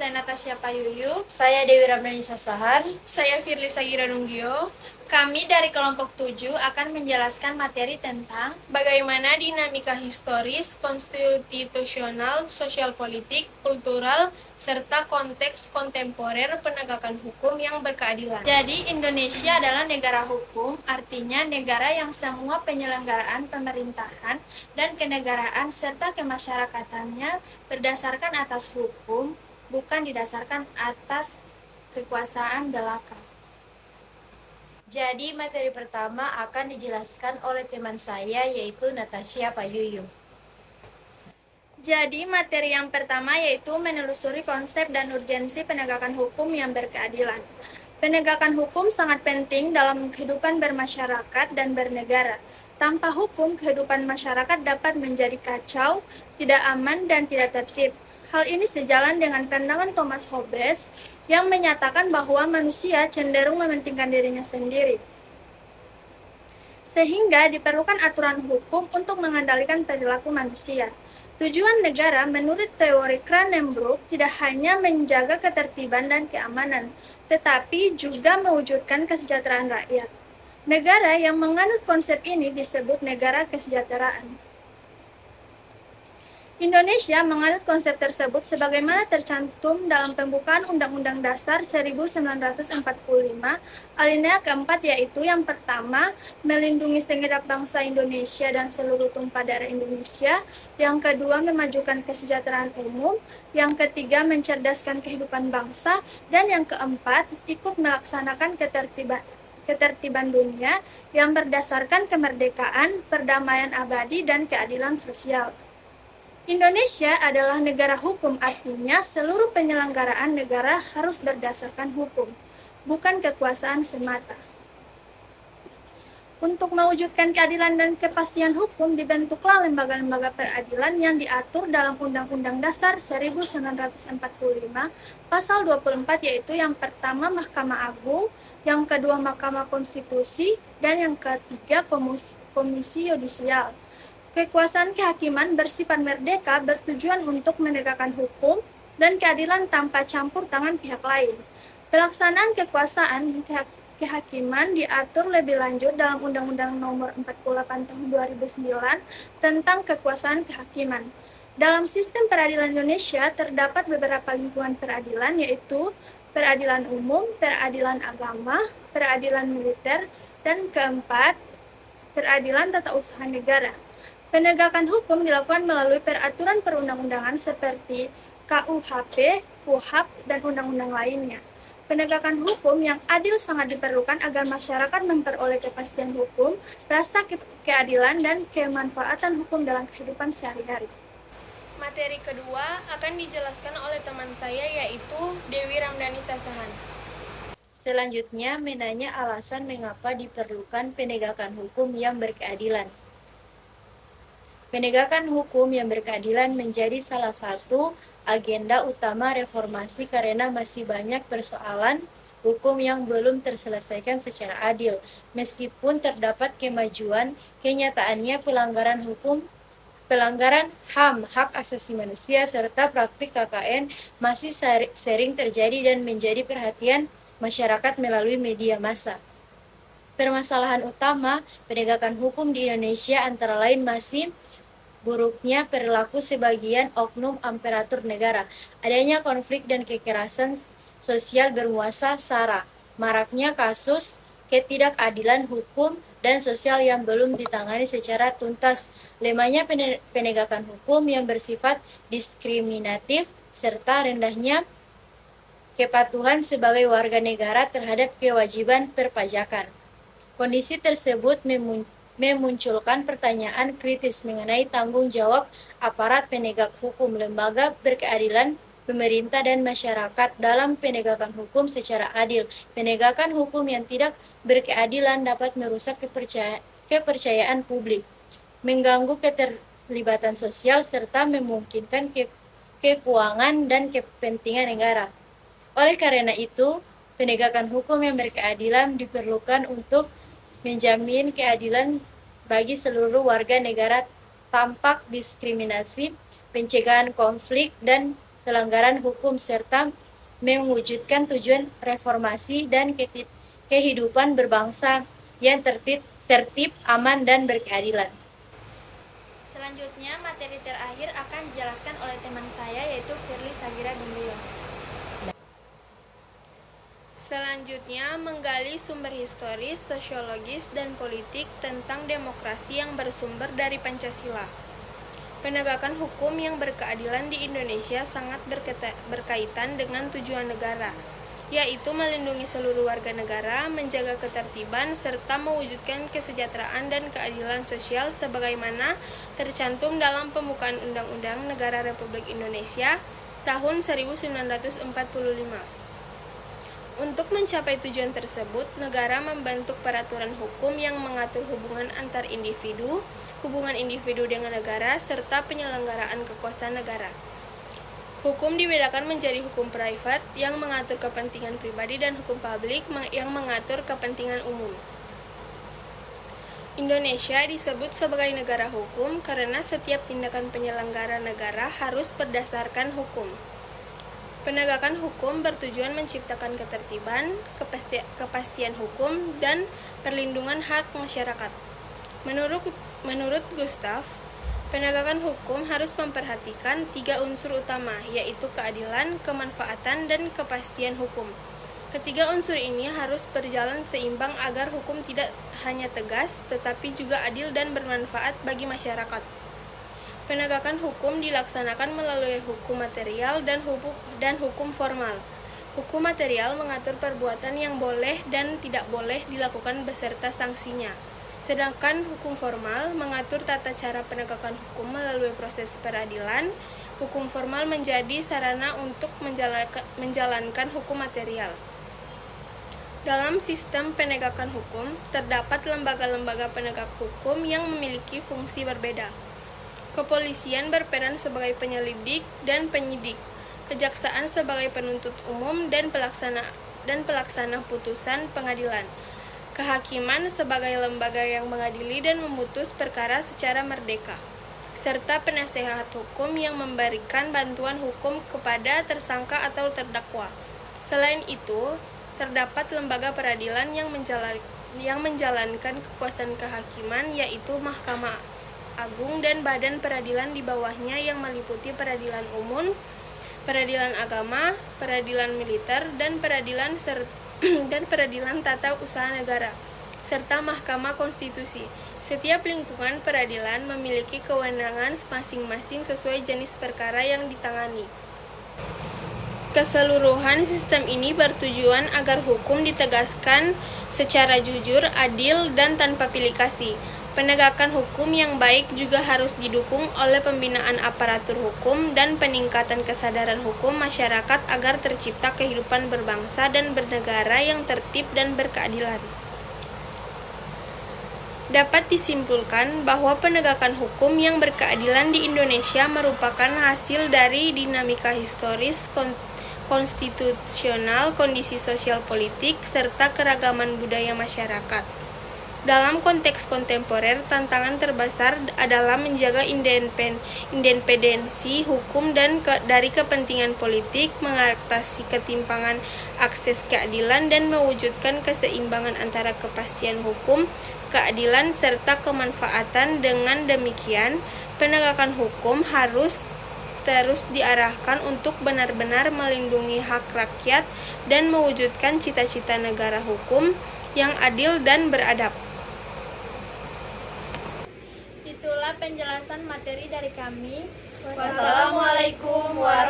Saya Natasha Payuyu. Saya Dewi Ramdhani Sasahan. Saya Firly Sagira Nunggio. Kami dari kelompok 7 akan menjelaskan materi tentang bagaimana dinamika historis, konstitusional, sosial politik, kultural, serta konteks kontemporer penegakan hukum yang berkeadilan. Jadi, Indonesia adalah negara hukum, artinya negara yang semua penyelenggaraan pemerintahan dan kenegaraan serta kemasyarakatannya berdasarkan atas hukum, bukan didasarkan atas kekuasaan belaka. Jadi materi pertama akan dijelaskan oleh teman saya yaitu Natasha Payuyu. Jadi materi yang pertama yaitu menelusuri konsep dan urgensi penegakan hukum yang berkeadilan. Penegakan hukum sangat penting dalam kehidupan bermasyarakat dan bernegara. Tanpa hukum, kehidupan masyarakat dapat menjadi kacau, tidak aman, dan tidak tertib. Hal ini sejalan dengan pandangan Thomas Hobbes yang menyatakan bahwa manusia cenderung mementingkan dirinya sendiri. Sehingga diperlukan aturan hukum untuk mengendalikan perilaku manusia. Tujuan negara menurut teori Cranenburg tidak hanya menjaga ketertiban dan keamanan, tetapi juga mewujudkan kesejahteraan rakyat. Negara yang menganut konsep ini disebut negara kesejahteraan. Indonesia menganut konsep tersebut sebagaimana tercantum dalam pembukaan Undang-Undang Dasar 1945, alinea keempat yaitu yang pertama, melindungi segenap bangsa Indonesia dan seluruh tumpah darah Indonesia, yang kedua, memajukan kesejahteraan umum, yang ketiga, mencerdaskan kehidupan bangsa, dan yang keempat, ikut melaksanakan ketertiban dunia yang berdasarkan kemerdekaan, perdamaian abadi, dan keadilan sosial. Indonesia adalah negara hukum, artinya seluruh penyelenggaraan negara harus berdasarkan hukum, bukan kekuasaan semata. Untuk mewujudkan keadilan dan kepastian hukum, dibentuklah lembaga-lembaga peradilan yang diatur dalam Undang-Undang Dasar 1945, Pasal 24, yaitu yang pertama Mahkamah Agung, yang kedua Mahkamah Konstitusi, dan yang ketiga Komisi Yudisial. Kekuasaan kehakiman bersifat merdeka bertujuan untuk menegakkan hukum dan keadilan tanpa campur tangan pihak lain. Pelaksanaan kekuasaan kehakiman diatur lebih lanjut dalam Undang-Undang Nomor 48 Tahun 2009 tentang kekuasaan kehakiman. Dalam sistem peradilan Indonesia terdapat beberapa lingkungan peradilan, yaitu peradilan umum, peradilan agama, peradilan militer, dan keempat, peradilan tata usaha negara. Penegakan hukum dilakukan melalui peraturan perundang-undangan seperti KUHP, KUHAP, dan undang-undang lainnya. Penegakan hukum yang adil sangat diperlukan agar masyarakat memperoleh kepastian hukum, rasa keadilan, dan kemanfaatan hukum dalam kehidupan sehari-hari. Materi kedua akan dijelaskan oleh teman saya yaitu Dewi Ramdhani Sasahan. Selanjutnya menanya alasan mengapa diperlukan penegakan hukum yang berkeadilan. Penegakan hukum yang berkeadilan menjadi salah satu agenda utama reformasi karena masih banyak persoalan hukum yang belum terselesaikan secara adil. Meskipun terdapat kemajuan, kenyataannya pelanggaran HAM, hak asasi manusia, serta praktik KKN masih sering terjadi dan menjadi perhatian masyarakat melalui media massa. Permasalahan utama penegakan hukum di Indonesia antara lain masih buruknya perilaku sebagian oknum aparatur negara, adanya konflik dan kekerasan sosial bermuasa sara, maraknya kasus ketidakadilan hukum dan sosial yang belum ditangani secara tuntas, lemahnya penegakan hukum yang bersifat diskriminatif, serta rendahnya kepatuhan sebagai warga negara terhadap kewajiban perpajakan. Kondisi tersebut memunculkan pertanyaan kritis mengenai tanggung jawab aparat penegak hukum, lembaga berkeadilan, pemerintah, dan masyarakat dalam penegakan hukum secara adil. Penegakan hukum yang tidak berkeadilan dapat merusak kepercayaan publik, mengganggu keterlibatan sosial, serta memungkinkan keuangan dan kepentingan negara. Oleh karena itu, penegakan hukum yang berkeadilan diperlukan untuk menjamin keadilan bagi seluruh warga negara tanpa diskriminasi, pencegahan konflik, dan pelanggaran hukum serta mewujudkan tujuan reformasi dan kehidupan berbangsa yang tertib, aman, dan berkeadilan. Selanjutnya, materi terakhir akan dijelaskan oleh teman saya yaitu Firly Sagira Dumbiong. Selanjutnya, menggali sumber historis, sosiologis, dan politik tentang demokrasi yang bersumber dari Pancasila. Penegakan hukum yang berkeadilan di Indonesia sangat berkaitan dengan tujuan negara, yaitu melindungi seluruh warga negara, menjaga ketertiban, serta mewujudkan kesejahteraan dan keadilan sosial sebagaimana tercantum dalam Pembukaan Undang-Undang Negara Republik Indonesia tahun 1945. Untuk mencapai tujuan tersebut, negara membentuk peraturan hukum yang mengatur hubungan antar individu, hubungan individu dengan negara, serta penyelenggaraan kekuasaan negara. Hukum dibedakan menjadi hukum privat yang mengatur kepentingan pribadi dan hukum publik yang mengatur kepentingan umum. Indonesia disebut sebagai negara hukum karena setiap tindakan penyelenggara negara harus berdasarkan hukum. Penegakan hukum bertujuan menciptakan ketertiban, kepastian hukum, dan perlindungan hak masyarakat. Menurut Gustav, penegakan hukum harus memperhatikan 3 unsur utama, yaitu keadilan, kemanfaatan, dan kepastian hukum. Ketiga unsur ini harus berjalan seimbang agar hukum tidak hanya tegas, tetapi juga adil dan bermanfaat bagi masyarakat. Penegakan hukum dilaksanakan melalui hukum material dan hukum formal. Hukum material mengatur perbuatan yang boleh dan tidak boleh dilakukan beserta sanksinya. Sedangkan hukum formal mengatur tata cara penegakan hukum melalui proses peradilan. Hukum formal menjadi sarana untuk menjalankan hukum material. Dalam sistem penegakan hukum, terdapat lembaga-lembaga penegak hukum yang memiliki fungsi berbeda. Kepolisian berperan sebagai penyelidik dan penyidik, kejaksaan sebagai penuntut umum dan pelaksana putusan pengadilan, kehakiman sebagai lembaga yang mengadili dan memutus perkara secara merdeka, serta penasehat hukum yang memberikan bantuan hukum kepada tersangka atau terdakwa. Selain itu, terdapat lembaga peradilan yang menjalankan kekuasaan kehakiman, yaitu Mahkamah Agung dan badan peradilan di bawahnya yang meliputi peradilan umum, peradilan agama, peradilan militer, dan peradilan tata usaha negara, serta Mahkamah Konstitusi. Setiap lingkungan peradilan memiliki kewenangan masing-masing sesuai jenis perkara yang ditangani. Keseluruhan sistem ini bertujuan agar hukum ditegaskan secara jujur, adil, dan tanpa pilih kasih. Penegakan hukum yang baik juga harus didukung oleh pembinaan aparatur hukum dan peningkatan kesadaran hukum masyarakat agar tercipta kehidupan berbangsa dan bernegara yang tertib dan berkeadilan. Dapat disimpulkan bahwa penegakan hukum yang berkeadilan di Indonesia merupakan hasil dari dinamika historis, konstitusional, kondisi sosial politik, serta keragaman budaya masyarakat. Dalam konteks kontemporer, tantangan terbesar adalah menjaga independensi hukum dan dari kepentingan politik, mengatasi ketimpangan akses keadilan, dan mewujudkan keseimbangan antara kepastian hukum, keadilan, serta kemanfaatan. Dengan demikian, penegakan hukum harus terus diarahkan untuk benar-benar melindungi hak rakyat dan mewujudkan cita-cita negara hukum yang adil dan beradab. Itulah penjelasan materi dari kami. Wassalamualaikum warahmatullahi